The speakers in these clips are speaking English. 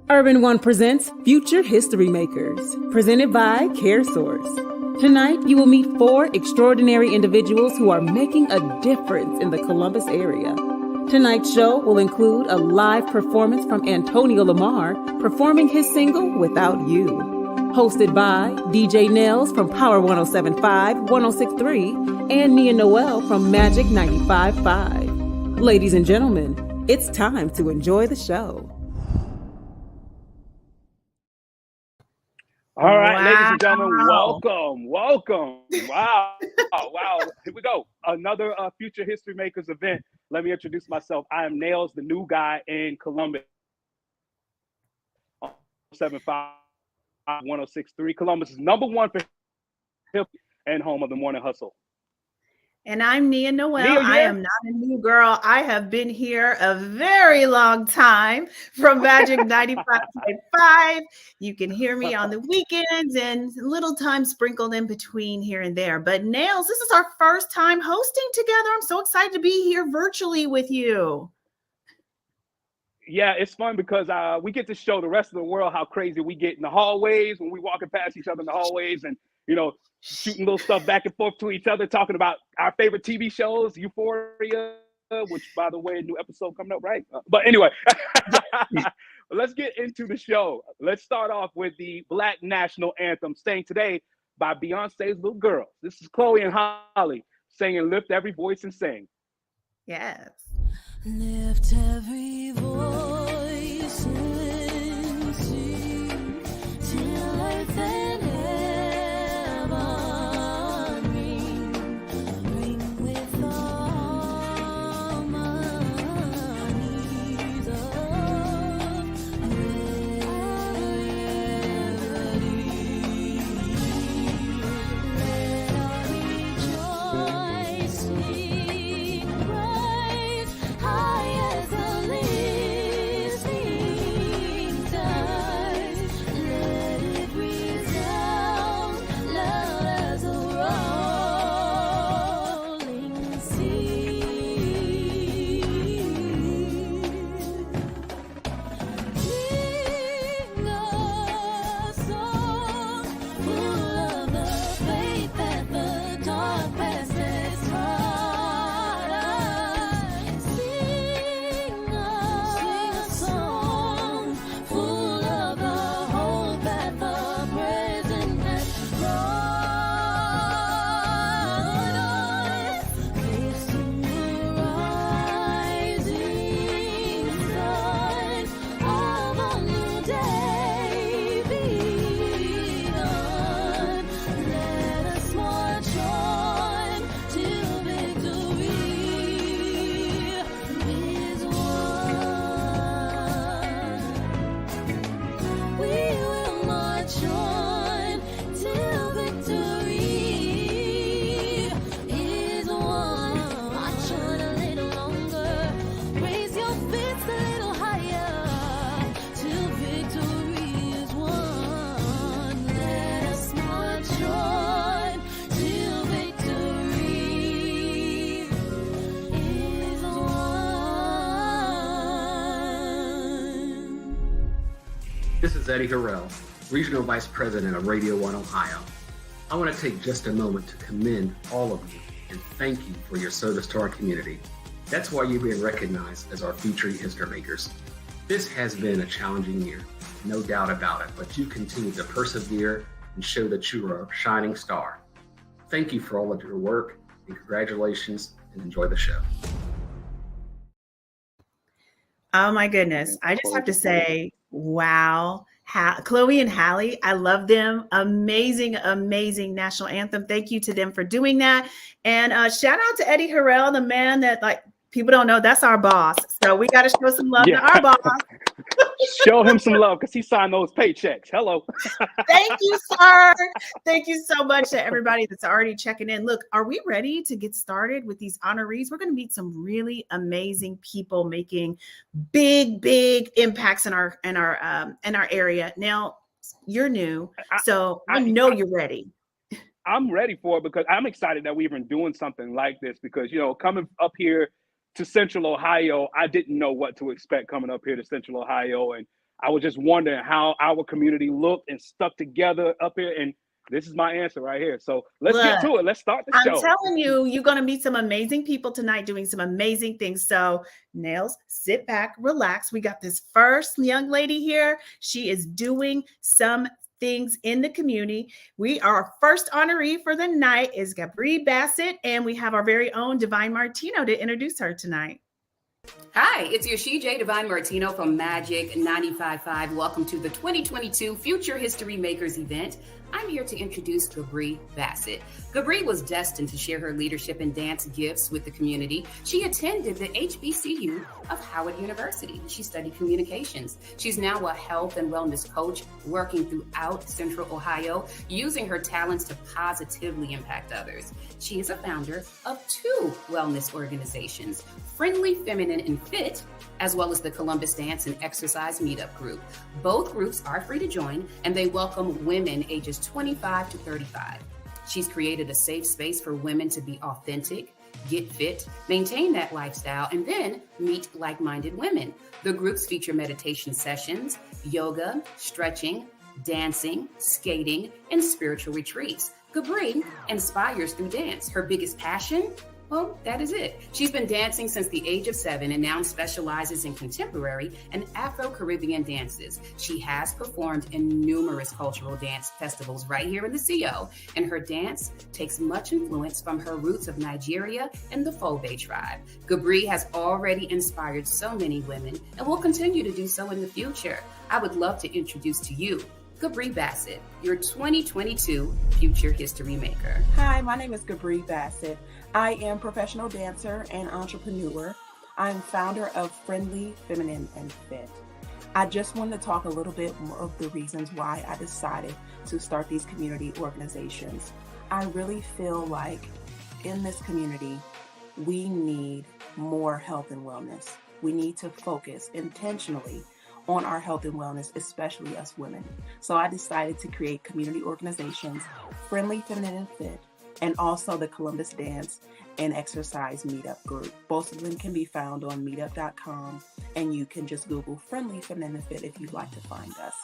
Urban One presents Future History Makers, presented by CareSource. Tonight, you will meet four extraordinary individuals who are making a difference in the Columbus area. Tonight's show will include a live performance from Antonio Lamar performing his single, Without You. Hosted by DJ Nailz from Power 107.5, 106.3, and Nia Noelle from Magic 95.5. Ladies and gentlemen, it's time to enjoy the show. All right, ladies and gentlemen, welcome. Wow. Here we go. Another Future History Makers event. Let me introduce myself. I am Nailz, the new guy in Columbus. 107.5, 106.3. Columbus is number one for hip and home of the morning hustle. And I'm Nia Noelle. I am not a new girl. I have been here a very long time from Magic 95.5. You can hear me on the weekends and little time sprinkled in between here and there. But Nailz, this is our first time hosting together. I'm so excited to be here virtually with you. Yeah, it's fun because we get to show the rest of the world how crazy we get in the hallways when we walking past each other in the hallways and, shooting little stuff back and forth to each other, talking about our favorite TV shows, Euphoria, which, by the way, a new episode coming up, right? But anyway, let's get into the show. Let's start off with the Black National Anthem, sang today by Beyonce's little girls. This is Chloe and Holly singing Lift Every Voice and Sing. Yes. Lift every voice and sing till earth and heaven ring with harmonies of melody. Let our rejoicing rise high as the listening tide. Let it resound loud as a rolling sea. Sing a song full of the faith that the dark past has taught us. Sing a song full of the hope that the present has brought us. Facing the rising sun of a new day begun. Let us march on till victory is won. We will march on till victory is won. March on a little longer, raise your fists a little higher till victory is won. Let us march on till victory is won. This is Eddie Harrell, Regional Vice President of Radio 1 Ohio. I want to take just a moment to commend all of you and thank you for your service to our community. That's why you're being recognized as our Future History Makers. This has been a challenging year, no doubt about it, but you continue to persevere and show that you are a shining star. Thank you for all of your work and congratulations, and enjoy the show. Oh my goodness. I just have to say, wow. Chloe and Hallie, I love them. Amazing, amazing national anthem. Thank you to them for doing that. And shout out to Eddie Harrell, the man that people don't know, that's our boss. So we got to show some love to our boss. Show him some love because he signed those paychecks. Hello. Thank you, sir. Thank you so much to everybody that's already checking in. Look, are we ready to get started with these honorees? We're going to meet some really amazing people making big impacts in our area. Now, you're new, so I know you're ready. I'm ready for it because I'm excited that we've been doing something like this because, you know, coming up here to Central Ohio, I didn't know what to expect coming up here to Central Ohio. And I was just wondering how our community looked and stuck together up here. And this is my answer right here. So let's get to it. Let's start the I'm show. telling you, you're going to meet some amazing people tonight doing some amazing things. So, Nailz, sit back, relax. We got this first young lady here. She is doing some things in the community. Our first honoree for the night is Gabri Bassett, and we have our very own Divine Martino to introduce her tonight. Hi, it's your CJ Divine Martino from Magic 95.5. Welcome to the 2022 Future History Makers event. I'm here to introduce Gabri Bassett. Gabri was destined to share her leadership and dance gifts with the community. She attended the HBCU of Howard University. She studied communications. She's now a health and wellness coach working throughout Central Ohio, using her talents to positively impact others. She is a founder of 2 wellness organizations, Friendly, Feminine, and Fit, as well as the Columbus Dance and Exercise Meetup Group. Both groups are free to join, and they welcome women ages 25 to 35. She's created a safe space for women to be authentic, get fit, maintain that lifestyle, and then meet like-minded women. The groups feature meditation sessions, yoga, stretching, dancing, skating, and spiritual retreats. Gabri inspires through dance. Her biggest passion? Well, that is it. She's been dancing since the age of 7 and now specializes in contemporary and Afro-Caribbean dances. She has performed in numerous cultural dance festivals right here in the CO, and her dance takes much influence from her roots of Nigeria and the Fobe tribe. Gabri has already inspired so many women and will continue to do so in the future. I would love to introduce to you Gabri Bassett, your 2022 Future History Maker. Hi, my name is Gabri Bassett. I am a professional dancer and entrepreneur. I'm founder of Friendly, Feminine, and Fit. I just wanted to talk a little bit more of the reasons why I decided to start these community organizations. I really feel like in this community, we need more health and wellness. We need to focus intentionally on our health and wellness, especially us women. So I decided to create community organizations, Friendly, Feminine, and Fit, and also the Columbus Dance and Exercise Meetup Group. Both of them can be found on meetup.com, and you can just Google Friendly, Feminine, and Fit if you'd like to find us.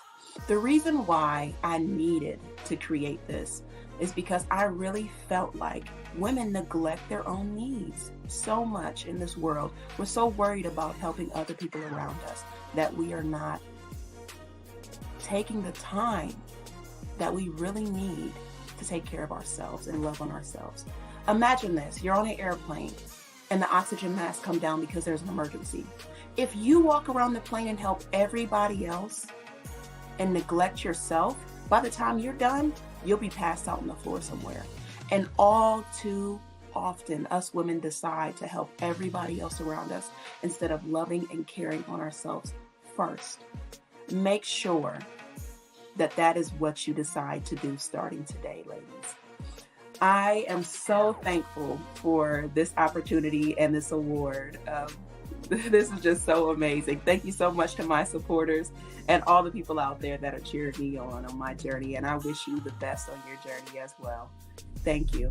The reason why I needed to create this is because I really felt like women neglect their own needs so much in this world. We're so worried about helping other people around us that we are not taking the time that we really need to take care of ourselves and love on ourselves. Imagine this, you're on an airplane and the oxygen mask come down because there's an emergency. If you walk around the plane and help everybody else and neglect yourself, by the time you're done, you'll be passed out on the floor somewhere. And all too often, us women decide to help everybody else around us instead of loving and caring on ourselves first. Make sure that that is what you decide to do starting today, ladies. I am so thankful for this opportunity and this award. This is just so amazing. Thank you so much to my supporters and all the people out there that are cheering me on my journey. And I wish you the best on your journey as well. Thank you.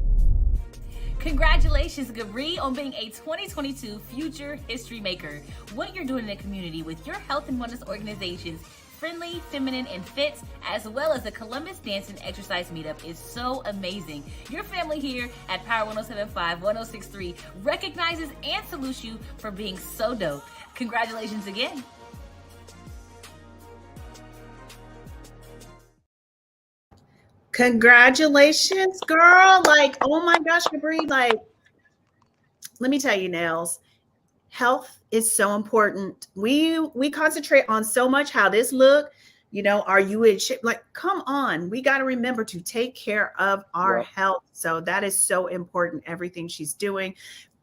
Congratulations, Gabri, on being a 2022 Future History Maker. What you're doing in the community with your health and wellness organizations, Friendly, Feminine, and Fit, as well as the Columbus Dance and Exercise Meetup is so amazing. Your family here at Power 107.5, 106.3 recognizes and salutes you for being so dope. Congratulations again. Congratulations, girl. Like, oh my gosh, Gabri, like, let me tell you, Nailz, health is so important. We concentrate on so much how this look, you know, are you in shape? Like, come on, we got to remember to take care of our health. So that is so important, everything she's doing.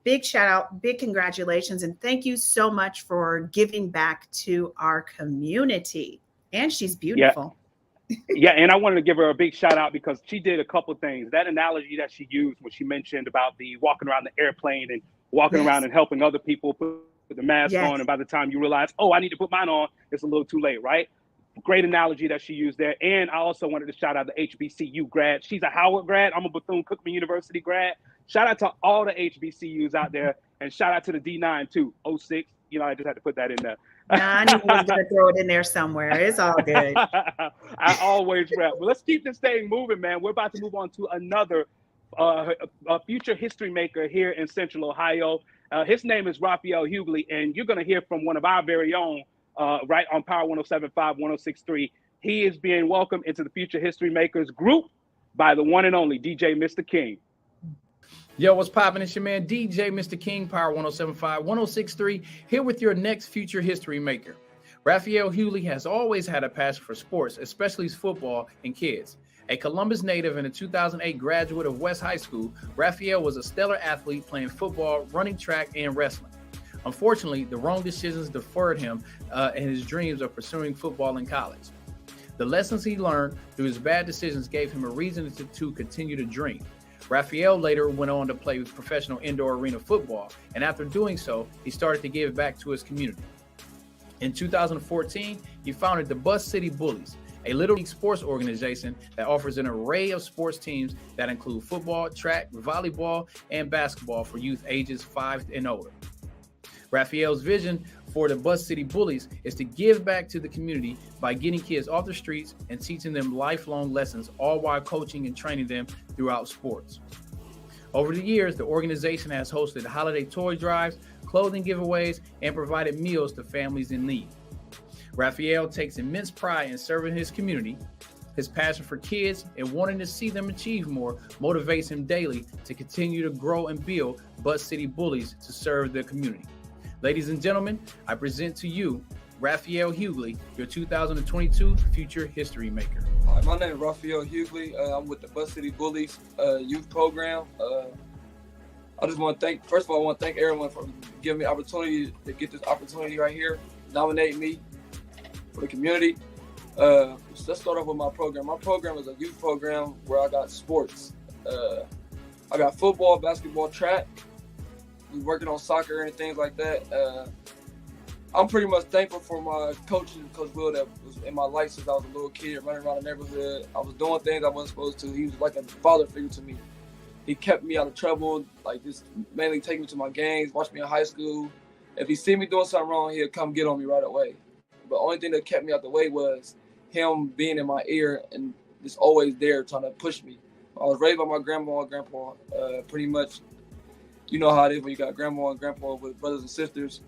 Big shout out, big congratulations, and thank you so much for giving back to our community. And she's beautiful. Yeah, and I wanted to give her a big shout out because she did a couple things. That analogy that she used when she mentioned about the walking around the airplane and walking around and helping other people put the mask on, and by the time you realize, oh, I need to put mine on, it's a little too late, right? Great analogy that she used there. And I also wanted to shout out the HBCU grad. She's a Howard grad. I'm a Bethune-Cookman University grad. Shout out to all the HBCUs out there, and shout out to the D9 too, 06. You know, I just had to put that in there. Nah, I knew I was going to throw it in there somewhere. It's all good. I always rap. But let's keep this thing moving, man. We're about to move on to another a future history maker here in Central Ohio. His name is Raphael Hughley, and you're going to hear from one of our very own right on Power 107.5, 106.3. He is being welcomed into the Future History Makers group by the one and only DJ Mr. King. Yo, what's poppin'? It's your man, DJ Mr. King, Power 107.5, 106.3, here with your next future history maker. Raphael Hughley has always had a passion for sports, especially football and kids. A Columbus native and a 2008 graduate of West High School, Raphael was a stellar athlete playing football, running track, and wrestling. Unfortunately, the wrong decisions deferred him in his dreams of pursuing football in college. The lessons he learned through his bad decisions gave him a reason to continue to dream. Raphael later went on to play professional indoor arena football, and after doing so, he started to give back to his community. In 2014, he founded the Bus City Bullies, a Little League sports organization that offers an array of sports teams that include football, track, volleyball, and basketball for youth ages 5 and older. Raphael's vision for the Bus City Bullies is to give back to the community by getting kids off the streets and teaching them lifelong lessons, all while coaching and training them throughout sports. Over the years, the organization has hosted holiday toy drives, clothing giveaways, and provided meals to families in need. Raphael takes immense pride in serving his community. His passion for kids and wanting to see them achieve more motivates him daily to continue to grow and build Bus City Bullies to serve the community. Ladies and gentlemen, I present to you Raphael Hughley, your 2022 Future History Maker. Hi, my name is Raphael Hughley. I'm with the Bus City Bullies youth program. I just want to thank, first of all, I want to thank everyone for giving me the opportunity to get this opportunity right here, nominate me for the community. Let's start off with my program. My program is a youth program where I got sports. I got football, basketball, track. We're working on soccer and things like that. I'm pretty much thankful for my coach, Coach Will, that was in my life since I was a little kid, running around the neighborhood. I was doing things I wasn't supposed to. He was like a father figure to me. He kept me out of trouble, like just mainly taking me to my games, watched me in high school. If he see me doing something wrong, he'll come get on me right away. But the only thing that kept me out the way was him being in my ear and just always there trying to push me. I was raised by my grandma and grandpa, pretty much. You know how it is when you got grandma and grandpa with brothers and sisters.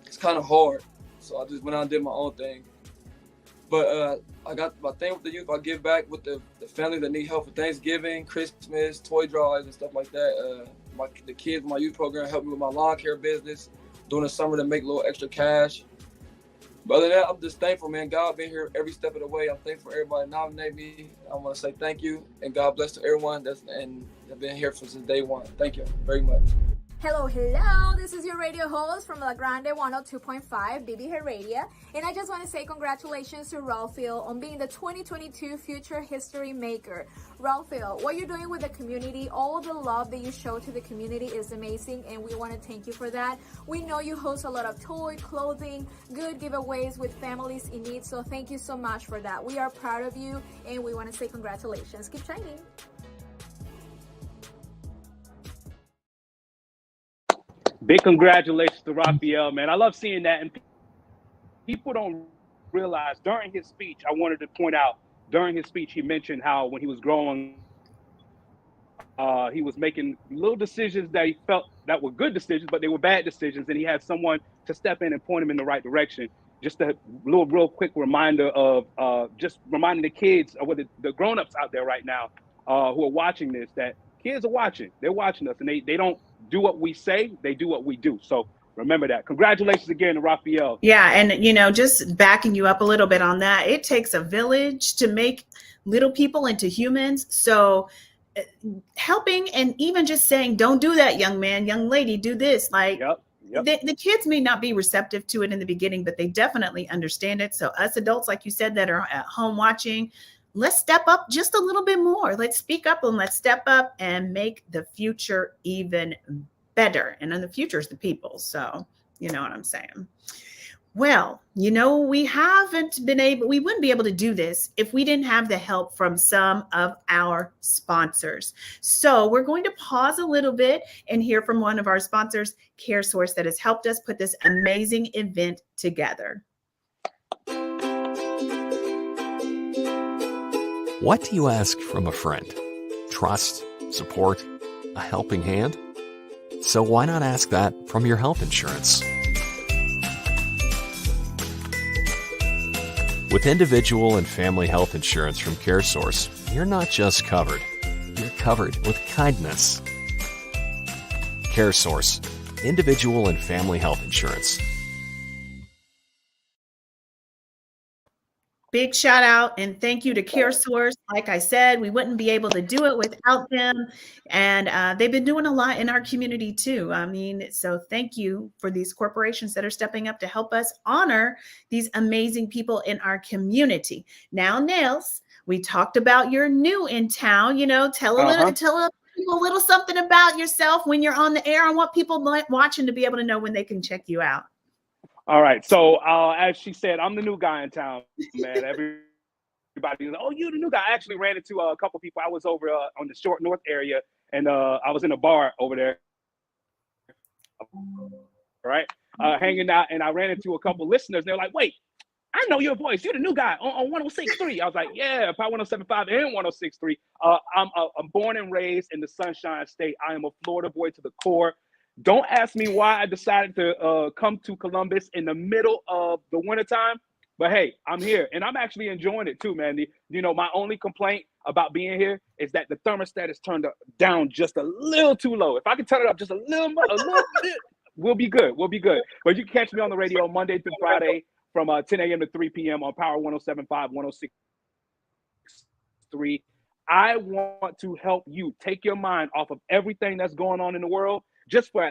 It's kind of hard. So I just went out and did my own thing. But I got my thing with the youth. I give back with the family that need help for Thanksgiving, Christmas, toy drives, and stuff like that. The kids in my youth program helped me with my lawn care business during the summer to make a little extra cash. But other than that, I'm just thankful, man. God been here every step of the way. I'm thankful for everybody nominating me. I want to say thank you, and God bless to everyone that's been here since day one. Thank you very much. Hello, this is your radio host from La Grande 102.5, BB Heredia, and I just want to say congratulations to Raphael on being the 2022 Future History Maker. Raphael, what you're doing with the community, all the love that you show to the community is amazing, and we want to thank you for that. We know you host a lot of toy, clothing, good giveaways with families in need, so thank you so much for that. We are proud of you, and we want to say congratulations. Keep shining. Big congratulations to Raphael, man. I love seeing that. And people don't realize during his speech, I wanted to point out, during his speech, he mentioned how when he was growing, he was making little decisions that he felt that were good decisions, but they were bad decisions. And he had someone to step in and point him in the right direction. Just a real quick reminder of just reminding the kids or the grown-ups out there right now who are watching this, that kids are watching. They're watching us, and they don't do what we say, they do what we do. So remember that. Congratulations again to Raphael. Yeah, and just backing you up a little bit on that, it takes a village to make little people into humans. So helping and even just saying, don't do that, young man, young lady, do this. Like, Yep. The kids may not be receptive to it in the beginning, but they definitely understand it. So us adults, like you said, that are at home watching, let's step up just a little bit more. Let's speak up and let's step up and make the future even better. And then the future is the people. So you know what I'm saying. Well, we wouldn't be able to do this if we didn't have the help from some of our sponsors. So we're going to pause a little bit and hear from one of our sponsors, CareSource, that has helped us put this amazing event together. What do you ask from a friend? Trust, support, a helping hand? So why not ask that from your health insurance? With individual and family health insurance from CareSource, you're not just covered, you're covered with kindness. CareSource, individual and family health insurance. Big shout out and thank you to CareSource. Like I said, we wouldn't be able to do it without them. And they've been doing a lot in our community too. So thank you for these corporations that are stepping up to help us honor these amazing people in our community. Now, Nailz, we talked about you're new in town. Tell people a little something about yourself when you're on the air. I want people watching to be able to know when they can check you out. All right. So as she said, I'm the new guy in town, man. Everybody, oh, you the new guy. I actually ran into a couple people. I was over on the Short North area, and I was in a bar over there, right, hanging out, and I ran into a couple listeners. They're like, wait, I know your voice. You're the new guy on 106.3. I was like, yeah, Power 107.5 and 106.3. I'm born and raised in the Sunshine State. I am a Florida boy to the core. Don't ask me why I decided to come to Columbus in the middle of the wintertime, but hey, I'm here and I'm actually enjoying it too, man. My only complaint about being here is that the thermostat is turned down just a little too low. If I could turn it up just a little bit, we'll be good. But you can catch me on the radio Monday through Friday from 10 a.m. to 3 p.m. on Power 107.5, 106.3. I want to help you take your mind off of everything that's going on in the world just for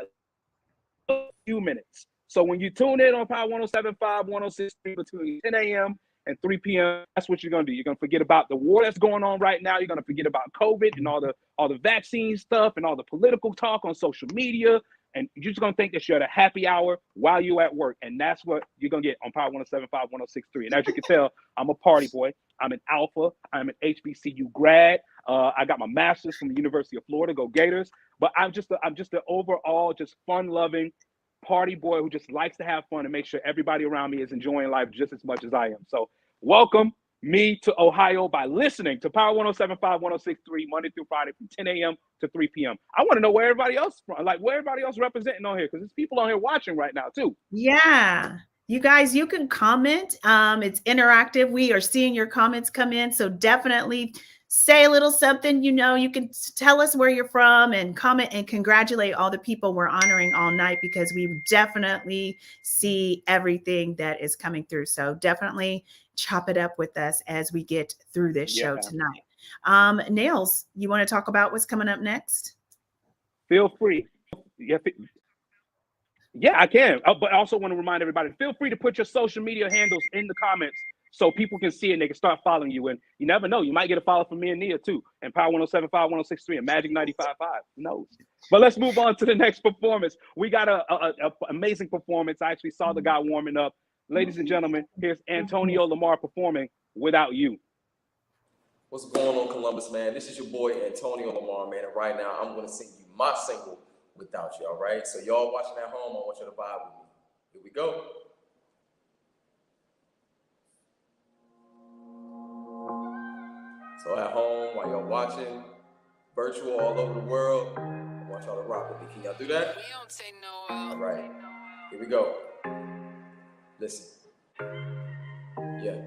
a few minutes. So when you tune in on Power 107.5, 106.3 between 10 a.m. and 3 p.m., that's what you're going to do. You're going to forget about the war that's going on right now. You're going to forget about COVID and all the vaccine stuff and all the political talk on social media. And you're just going to think that you're at a happy hour while you're at work. And that's what you're going to get on Power 107.5, 106.3. And as you can tell, I'm a party boy. I'm an alpha. I'm an HBCU grad. I got my master's from the University of Florida. Go Gators. But I'm just an overall just fun-loving party boy who just likes to have fun and make sure everybody around me is enjoying life just as much as I am. So welcome me to Ohio by listening to Power 107.5, 106.3 Monday through Friday from 10 a.m. to 3 p.m. I want to know where everybody else representing on here, because there's people on here watching right now too. Yeah. You guys, you can comment. It's interactive. We are seeing your comments come in. So definitely say a little something. You can tell us where you're from and comment and congratulate all the people we're honoring all night, because we definitely see everything that is coming through. So definitely chop it up with us as we get through this show tonight. Nailz, you want to talk about what's coming up next? Feel free. Yeah, I can. But I also want to remind everybody, feel free to put your social media handles in the comments so people can see it and they can start following you. And you never know, you might get a follow from me and Nia too, and Power 107.5, 106.3, and Magic 95.5. Who knows? But let's move on to the next performance. We got a amazing performance. I actually saw the guy warming up. Ladies and gentlemen, here's Antonio Lamar performing Without You. What's going on, Columbus, man? This is your boy, Antonio Lamar, man. And right now, I'm going to sing you my single, Without You, all right? So y'all watching at home, I want you to vibe with me. Here we go. So at home, while y'all watching, virtual all over the world, I want y'all to rock with me. Can y'all do that? We don't take no. All right. Here we go. Listen. Yeah.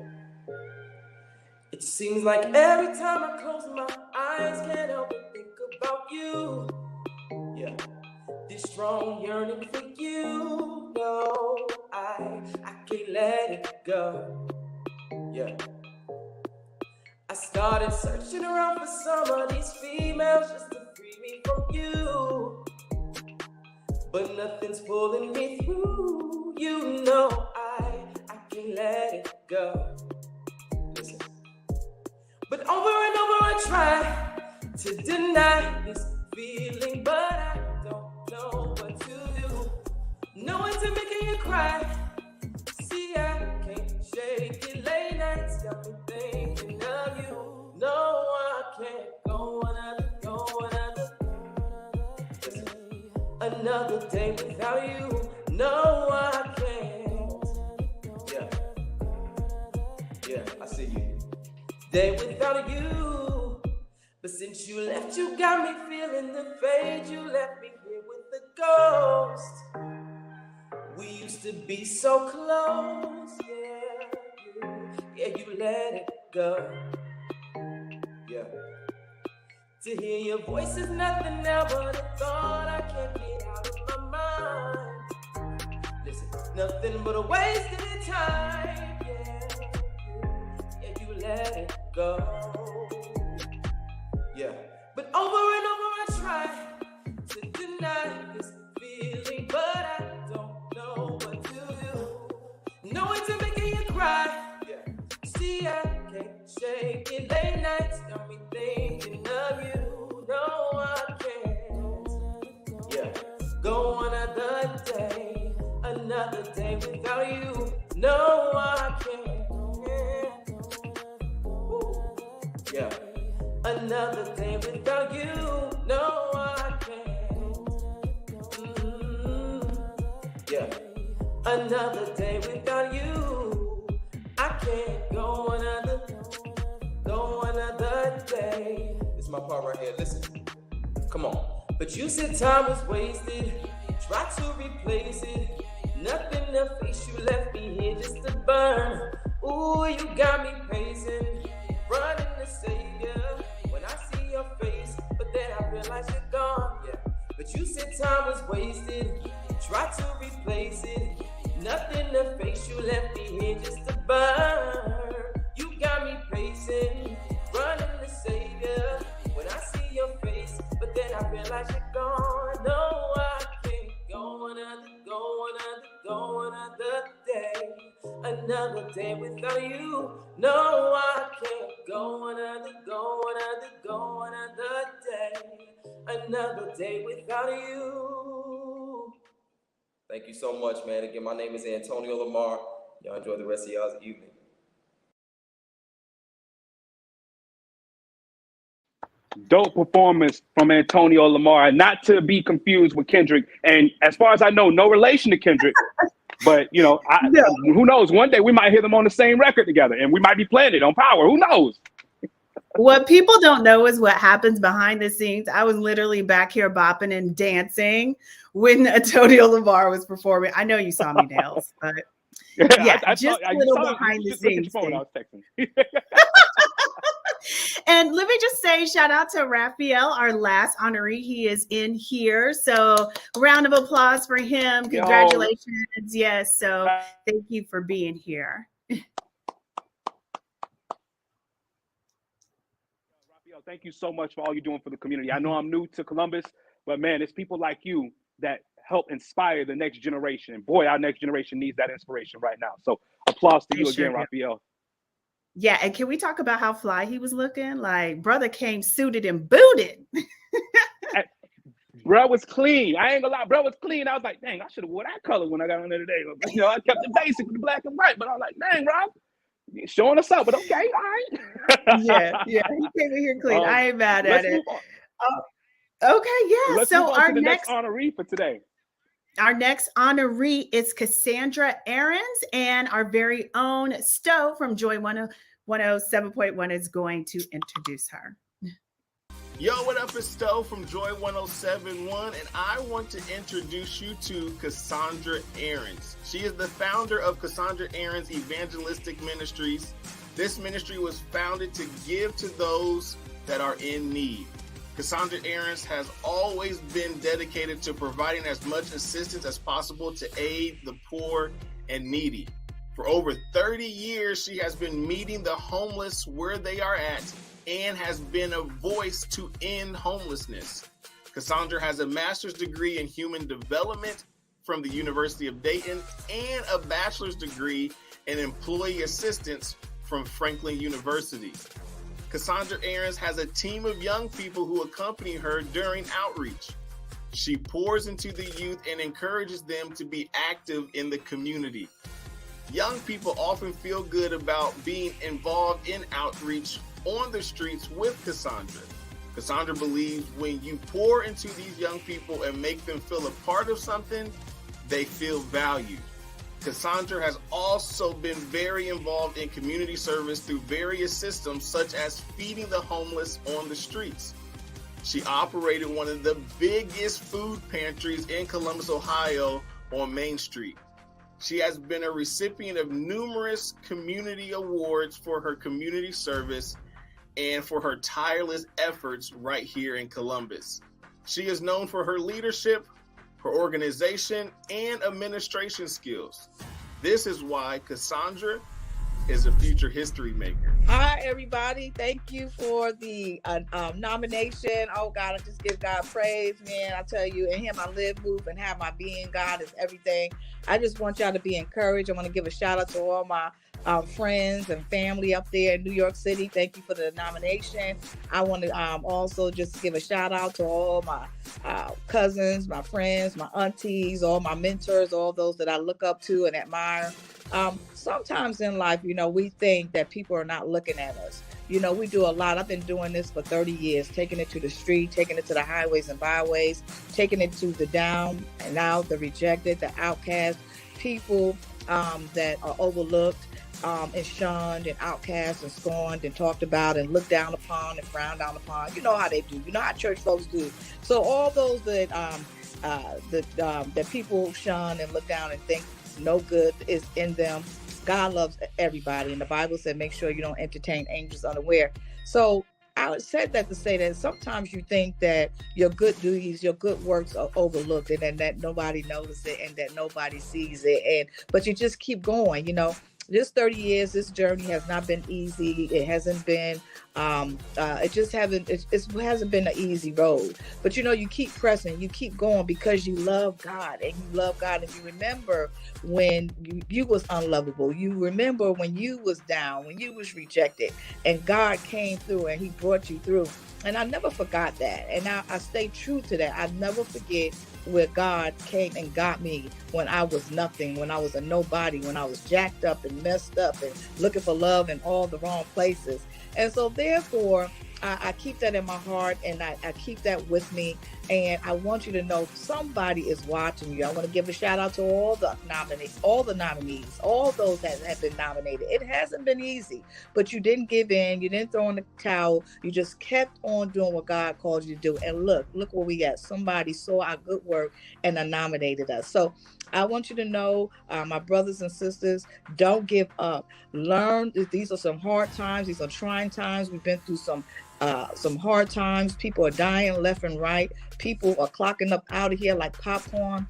It seems like every time I close my eyes, can't help but think about you. Yeah. This strong yearning for you. No, I can't let it go. Yeah. I started searching around for some of these females just to free me from you. But nothing's pulling me through. You know I can't let it go. Listen. But over and over I try to deny this feeling, but I don't know what to do. Knowing to making you cry Another day without you, no, I can't. Yeah, I see you. Day without you. But since you left, you got me feeling the fade. You left me here with the ghost. We used to be so close, yeah, you let it go. Yeah. To hear your voice is nothing now but a thought I can't get out of my mind. Listen, nothing but a wasted time. Yeah, you let it go. Yeah, but over and over I try to deny this feeling, but I don't know what to do. No way to making you cry. Yeah, see I can't shake it. Late nights got me thinking of you. No, I can't. Yeah, go another day without you. No, I can't. Yeah, another day without you. No, I can't. Yeah, another day without you. I can't go another day. This is my part right here. Listen, come on. But you said time was wasted. Try to replace it. Nothing to face. You left me here just to burn. Ooh, you got me pacing, running to save you when I see your face. But then I realize you're gone. Yeah. But you said time was wasted. Try to replace it. Nothing to face. You left me here just to burn. You got me pacing, running to save you when I see your face. But then I realize you're gone. No, I can't go another day. Another day without you. No, I can't go another day. Another day without you. Thank you so much, man. Again, my name is Antonio Lamar. Y'all enjoy the rest of y'all's evening. Dope performance from Antonio Lamar, not to be confused with Kendrick. And as far as I know, no relation to Kendrick. But, you know, who knows? One day we might hear them on the same record together, and we might be playing it on Power. Who knows? What people don't know is what happens behind the scenes. I was literally back here bopping and dancing when Antonio Lamar was performing. I know you saw me, Nailz, but yeah, just a little behind the scenes. I was texting. And let me just say, shout out to Raphael, our last honoree. He is in here. So round of applause for him. Congratulations. Yes. So thank you for being here. Raphael, thank you so much for all you're doing for the community. I know I'm new to Columbus, but man, it's people like you that help inspire the next generation. And boy, our next generation needs that inspiration right now. So applause to you again, Raphael. Yeah, and can we talk about how fly he was looking? Like, brother came suited and booted. Bro was clean. I ain't gonna lie, bro was clean. I was like, dang, I should have wore that color when I got on there today. You know, I kept it basic with the black and white, but I was like, dang, Rob, you're showing us up, but okay, all right. yeah, he came in here clean. I ain't mad at it. Okay, yeah. Let's move on to the next honoree for today. Our next honoree is Cassandra Aarons, and our very own Stowe from Joy 107.1 is going to introduce her. Yo, what up? It's Stowe from Joy 107.1, and I want to introduce you to Cassandra Aarons. She is the founder of Cassandra Aarons Evangelistic Ministries. This ministry was founded to give to those that are in need. Cassandra Aarons has always been dedicated to providing as much assistance as possible to aid the poor and needy. For over 30 years, she has been meeting the homeless where they are at and has been a voice to end homelessness. Cassandra has a master's degree in human development from the University of Dayton and a bachelor's degree in employee assistance from Franklin University. Cassandra Aarons has a team of young people who accompany her during outreach. She pours into the youth and encourages them to be active in the community. Young people often feel good about being involved in outreach on the streets with Cassandra. Cassandra believes when you pour into these young people and make them feel a part of something, they feel valued. Cassandra has also been very involved in community service through various systems, such as feeding the homeless on the streets. She operated one of the biggest food pantries in Columbus, Ohio on Main Street. She has been a recipient of numerous community awards for her community service and for her tireless efforts right here in Columbus. She is known for her leadership, her organization, and administration skills. This is why Cassandra is a future history maker. Hi, everybody. Thank you for the nomination. Oh, God, I just give God praise, man. I tell you, in him I live, move, and have my being. God is everything. I just want y'all to be encouraged. I want to give a shout out to all my friends and family up there in New York City. Thank you for the nomination. I want to also just give a shout out to all my cousins, my friends, my aunties, all my mentors, all those that I look up to and admire. Sometimes in life, we think that people are not looking at us. We do a lot. I've been doing this for 30 years, taking it to the street, taking it to the highways and byways, taking it to the down and out, the rejected, the outcast, people that are overlooked, and shunned and outcast and scorned and talked about and looked down upon and frowned down upon. You know how they do. You know how church folks do. So all those that people shun and look down and think no good is in them, God loves everybody. And the Bible said, make sure you don't entertain angels unaware. So I said that to say that sometimes you think that your good deeds, your good works are overlooked and that nobody notices it and that nobody sees it. But you just keep going, This 30 years, this journey has not been easy. It hasn't been, it hasn't been an easy road. But you keep pressing, you keep going because you love God and you remember when you was unlovable. You remember when you was down, when you was rejected, and God came through and he brought you through. And I never forgot that. And I stay true to that. I never forget where God came and got me when I was nothing, when I was a nobody, when I was jacked up and messed up and looking for love in all the wrong places. And so therefore, I keep that in my heart and I keep that with me. And I want you to know somebody is watching you. I want to give a shout out to all the nominees, all those that have been nominated. It hasn't been easy, but you didn't give in. You didn't throw in the towel. You just kept on doing what God called you to do. And look where we at. Somebody saw our good work and nominated us. So I want you to know, my brothers and sisters, don't give up. Learn. These are some hard times. These are trying times. We've been through some hard times. People are dying left and right. People are clocking up out of here like popcorn.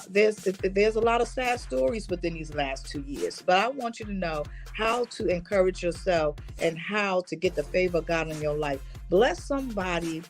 There's a lot of sad stories within these last 2 years. But I want you to know how to encourage yourself and how to get the favor of God in your life. Bless somebody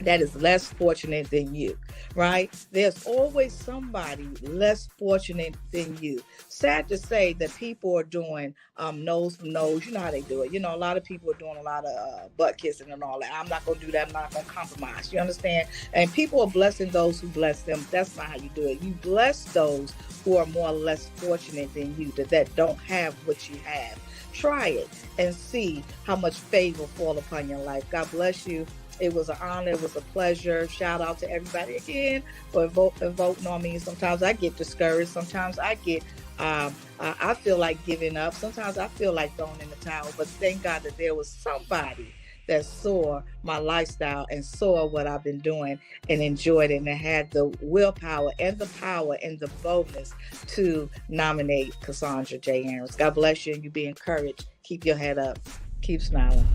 that is less fortunate than you, right? There's always somebody less fortunate than you. Sad to say that people are doing nose from nose. You know how they do it. A lot of people are doing a lot of butt kissing and all that. I'm not going to do that. I'm not going to compromise. You understand? And people are blessing those who bless them. That's not how you do it. You bless those who are more or less fortunate than you, that don't have what you have. Try it and see how much favor fall upon your life. God bless you. It was an honor. It was a pleasure. Shout out to everybody again for voting on me. Sometimes I get discouraged. Sometimes I get, I feel like giving up. Sometimes I feel like throwing in the towel. But thank God that there was somebody that saw my lifestyle and saw what I've been doing and enjoyed it and had the willpower and the power and the boldness to nominate Cassandra J. Aarons. God bless you and you be encouraged. Keep your head up. Keep smiling.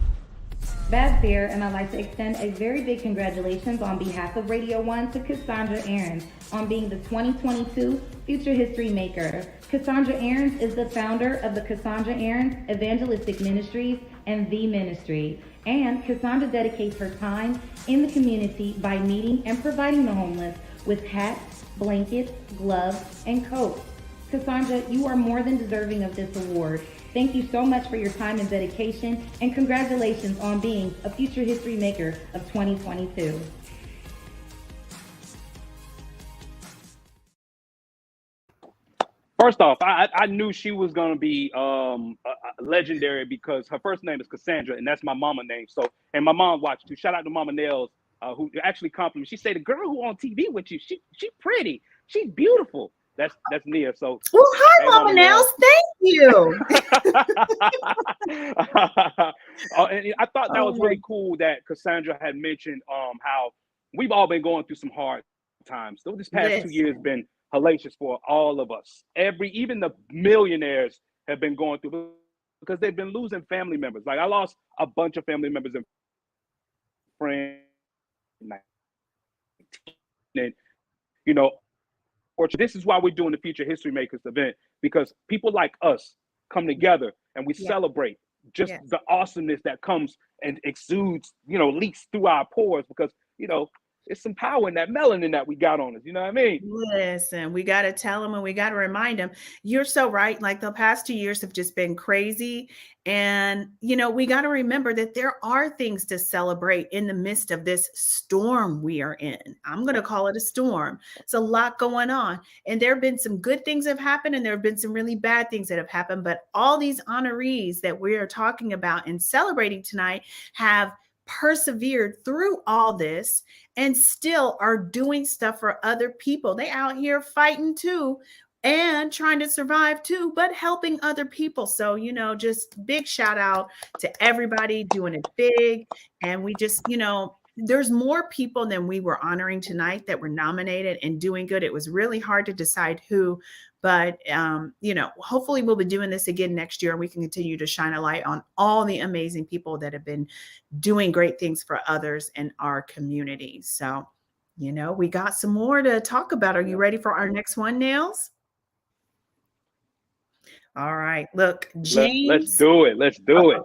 Babs here, and I'd like to extend a very big congratulations on behalf of Radio 1 to Cassandra Aarons on being the 2022 Future History Maker. Cassandra Aarons is the founder of the Cassandra Aarons Evangelistic Ministries and The Ministry. And Cassandra dedicates her time in the community by meeting and providing the homeless with hats, blankets, gloves, and coats. Cassandra, you are more than deserving of this award. Thank you so much for your time and dedication, and congratulations on being a Future History Maker of 2022. First off, I knew she was going to be legendary because her first name is Cassandra, and that's my mama name. So And my mom watched too. Shout out to Mama Nailz, who actually complimented. She said, the girl who on TV with you, she's pretty. She's beautiful. That's Nia. So well, hi, hey, Mama Nailz. Thank you. And I thought that was really cool that Cassandra had mentioned how we've all been going through some hard times. So this past 2 years been hellacious for all of us. Even the millionaires have been going through, because they've been losing family members. Like I lost a bunch of family members and friends. And, you know, this is why we're doing the Future History Makers event, because people like us come together and we celebrate just the awesomeness that comes and exudes, you know, leaks through our pores, because, you know, it's some power in that melanin that we got on us. You know what I mean? Listen, we got to tell them and we got to remind them. You're so right. Like the past 2 years have just been crazy. And, you know, we got to remember that there are things to celebrate in the midst of this storm we are in. I'm going to call it a storm. It's a lot going on. And there have been some good things that have happened, and there have been some really bad things that have happened. But all these honorees that we are talking about and celebrating tonight have persevered through all this and still are doing stuff for other people. They out here fighting too and trying to survive too, but helping other people. So, you know, just big shout out to everybody doing it big. And we just, you know, there's more people than we were honoring tonight that were nominated and doing good. It was really hard to decide who, but, you know, hopefully we'll be doing this again next year and we can continue to shine a light on all the amazing people that have been doing great things for others in our community. So, you know, we got some more to talk about. Are you ready for our next one, Nailz? All right. Look, James. Let's do it. Let's do it.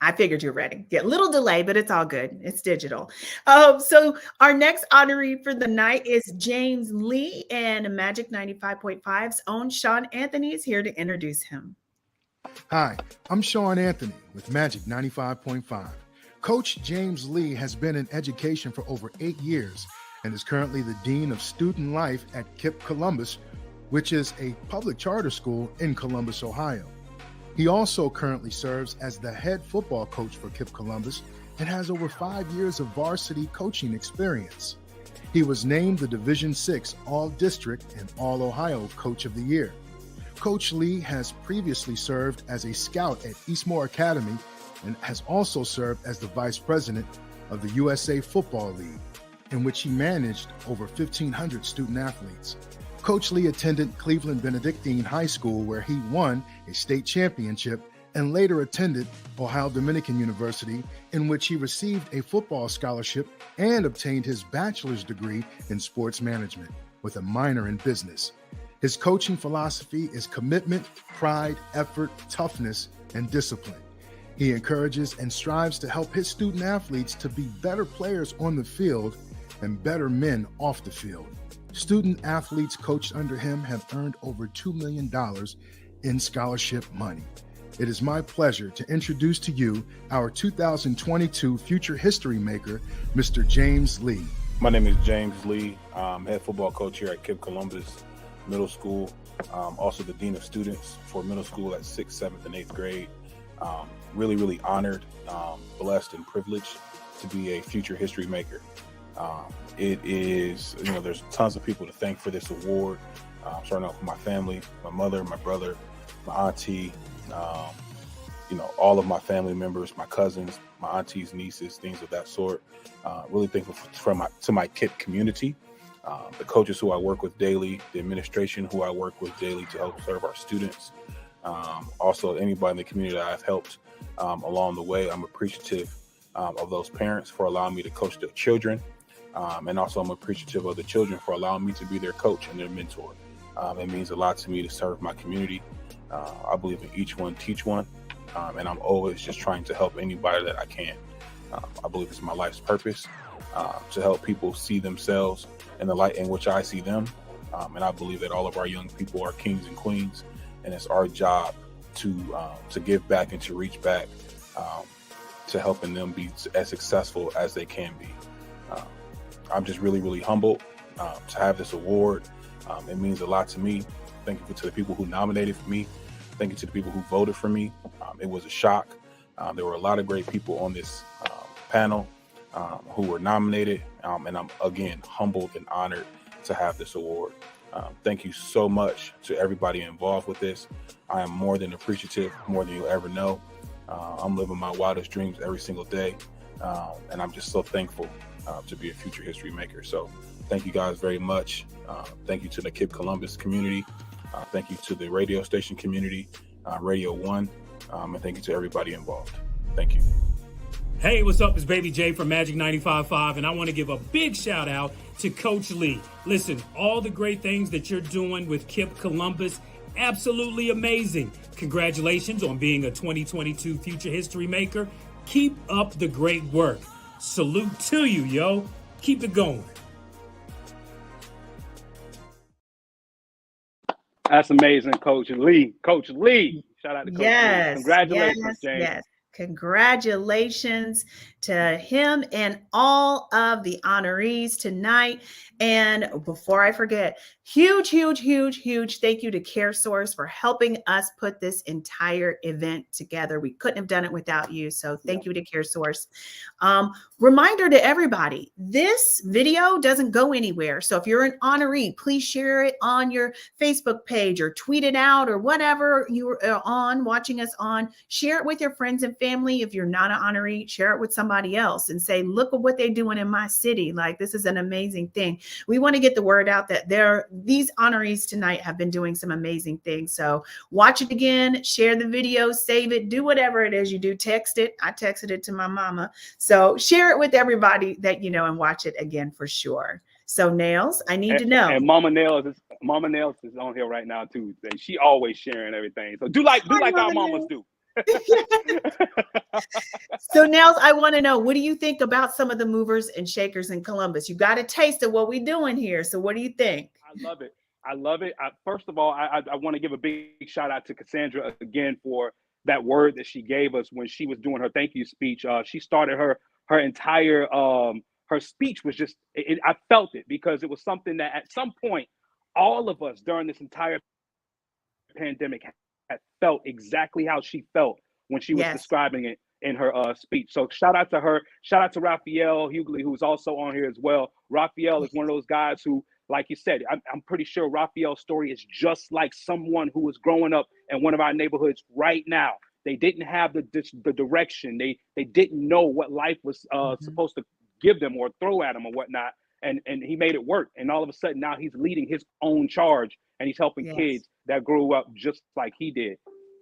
I figured you're ready. Yeah, little delay, but it's all good. It's digital. So our next honoree for the night is James Lee, and Magic 95.5's own Sean Anthony is here to introduce him. Hi, I'm Sean Anthony with Magic 95.5. Coach James Lee has been in education for over 8 years and is currently the Dean of Student Life at KIPP Columbus, which is a public charter school in Columbus, Ohio. He also currently serves as the head football coach for KIPP Columbus and has over 5 years of varsity coaching experience. He was named the Division VI All-District and All-Ohio Coach of the Year. Coach Lee has previously served as a scout at Eastmoor Academy and has also served as the vice president of the USA Football League, in which he managed over 1,500 student athletes. Coach Lee attended Cleveland Benedictine High School, where he won a state championship, and later attended Ohio Dominican University, in which he received a football scholarship and obtained his bachelor's degree in sports management with a minor in business. His coaching philosophy is commitment, pride, effort, toughness, and discipline. He encourages and strives to help his student athletes to be better players on the field and better men off the field. Student athletes coached under him have earned over $2 million in scholarship money. It is my pleasure to introduce to you our 2022 Future History Maker, Mr. James Lee. My name is James Lee. I'm head football coach here at KIPP Columbus Middle School. Also the Dean of Students for middle school at 6th, 7th, and 8th grade. Really honored, blessed, and privileged to be a Future History Maker. It is, you know, there's tons of people to thank for this award. Starting off with my family, my mother, my brother, my auntie, you know, all of my family members, my cousins, my aunties, nieces, things of that sort. Really thankful to my KIPP community, the coaches who I work with daily, the administration who I work with daily to help serve our students. Also, anybody in the community that I've helped along the way. I'm appreciative of those parents for allowing me to coach their children. And also I'm appreciative of the children for allowing me to be their coach and their mentor. It means a lot to me to serve my community. I believe in each one, teach one. And I'm always just trying to help anybody that I can. I believe it's my life's purpose to help people see themselves in the light in which I see them. And I believe that all of our young people are kings and queens, and it's our job to give back and to reach back to helping them be as successful as they can be. I'm just really humbled to have this award. It means a lot to me. Thank you to the people who nominated for me. Thank you to the people who voted for me. It was a shock. There were a lot of great people on this panel who were nominated. And I'm, again, humbled and honored to have this award. Thank you so much to everybody involved with this. I am more than appreciative, more than you'll ever know. I'm living my wildest dreams every single day. And I'm just so thankful to be a future history maker. So thank you guys very much. Thank you to the KIPP Columbus community. Thank you to the radio station community, Radio 1. And thank you to everybody involved. Thank you. Hey, what's up? It's Baby J from Magic 95.5, and I want to give a big shout out to Coach Lee. Listen, all the great things that you're doing with KIPP Columbus, absolutely amazing. Congratulations on being a 2022 Future History Maker. Keep up the great work. Salute to you, yo. Keep it going. That's amazing, Coach Lee. Coach Lee. Shout out to Coach Lee. Congratulations, James. Yes. Congratulations to him and all of the honorees tonight. And before I forget, huge thank you to CareSource for helping us put this entire event together. We couldn't have done it without you. So thank you to CareSource. Reminder to everybody, this video doesn't go anywhere. So if you're an honoree, please share it on your Facebook page or tweet it out or whatever you're on, watching us on. Share it with your friends and family. If you're not an honoree, share it with somebody else and say, look at what they're doing in my city. Like, this is an amazing thing. We want to get the word out that these honorees tonight have been doing some amazing things. So watch it again, share the video, save it, do whatever it is you do. Text it. I texted it to my mama. So share it with everybody that you know and watch it again for sure. So Nailz, I need to know. And Mama Nailz is on here right now too. And she always sharing everything. So do like our mamas do. So Nailz, I want to know, what do you think about some of the movers and shakers in Columbus? You got a taste of what we're doing here. So what do you think? I love it. First of all, I want to give a big shout out to Cassandra again for that word that she gave us when she was doing her thank you speech. She started her entire her speech was just, I felt it, because it was something that at some point, all of us during this entire pandemic had felt exactly how she felt when she was describing it in her speech. So shout out to her. Shout out to Raphael Hughley, who's also on here as well. Raphael is one of those guys who, like you said, I'm pretty sure Raphael's story is just like someone who is growing up in one of our neighborhoods right now. They didn't have the direction. They didn't know what life was supposed to give them or throw at them or whatnot. And he made it work. And all of a sudden now he's leading his own charge and he's helping kids that grew up just like he did.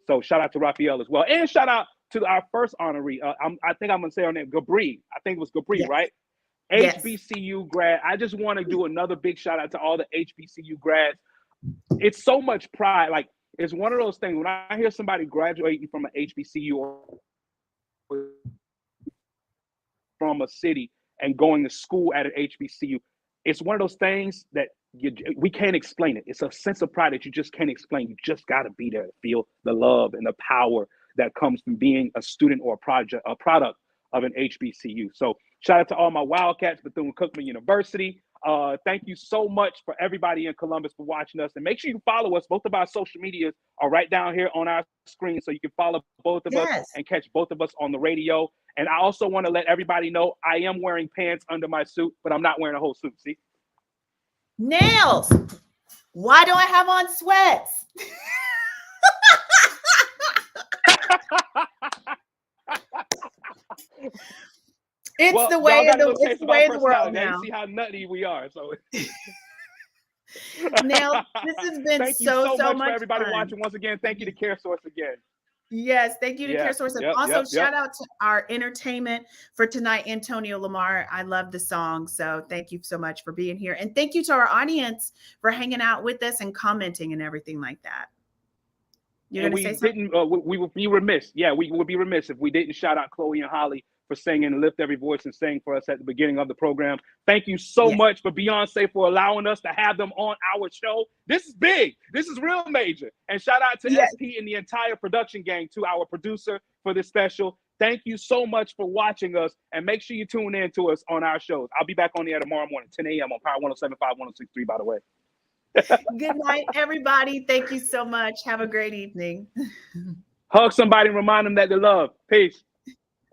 So shout out to Raphael as well. And shout out to our first honoree. I think I'm going to say her name, Gabri. I think it was Gabri, right? HBCU grad. I just want to do another big shout out to all the HBCU grads. It's so much pride. Like, it's one of those things when I hear somebody graduating from an HBCU or from a city and going to school at an HBCU, it's one of those things that we can't explain it. It's a sense of pride that you just can't explain. You just got to be there to feel the love and the power that comes from being a student or a product of an HBCU. So shout out to all my Wildcats, Bethune-Cookman University. Thank you so much for everybody in Columbus for watching us. And make sure you follow us. Both of our social medias are right down here on our screen, so you can follow both of us and catch both of us on the radio. And I also want to let everybody know I am wearing pants under my suit, but I'm not wearing a whole suit. See? Nailz, why do I have on sweats? It's the way of the world now. You see how nutty we are. So Nailz, this has been thank you so much for everybody fun. watching. Once again, thank you to CareSource again. Yes, thank you to CareSource. And shout out to our entertainment for tonight, Antonio Lamar. I love the song. So thank you so much for being here. And thank you to our audience for hanging out with us and commenting and everything like that. You're going to say something? We would be remiss. Yeah, we would be remiss if we didn't shout out Chloe and Holly for singing and Lift Every Voice and sang for us at the beginning of the program. Thank you so much for Beyonce for allowing us to have them on our show. This is big. This is real major. And shout out to SP and the entire production gang, to our producer for this special. Thank you so much for watching us, and make sure you tune in to us on our shows. I'll be back on the air tomorrow morning, 10 a.m. on Power 107.5, 106.3, by the way. Good night, everybody. Thank you so much. Have a great evening. Hug somebody and remind them that they love. Peace.